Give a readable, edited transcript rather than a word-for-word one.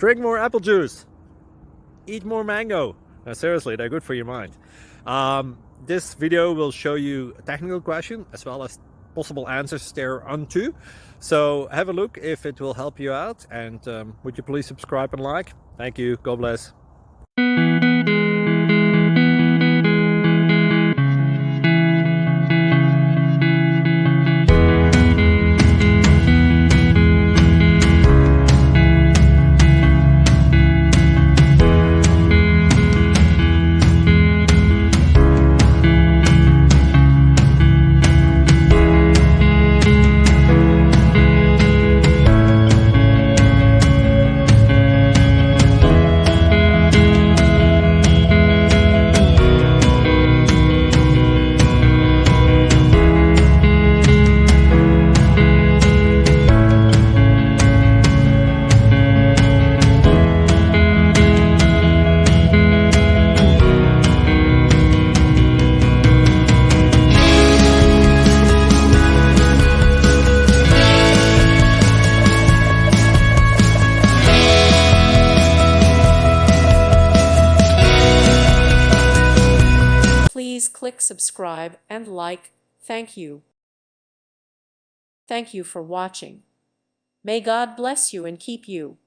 Drink more apple juice. Eat more mango. No, seriously, they're good for your mind. This video will show you a technical question as well as possible answers thereunto. So have a look if it will help you out, and would you please subscribe and like? Thank you. God bless. Please click subscribe and like. Thank you. Thank you for watching. May God bless you and keep you.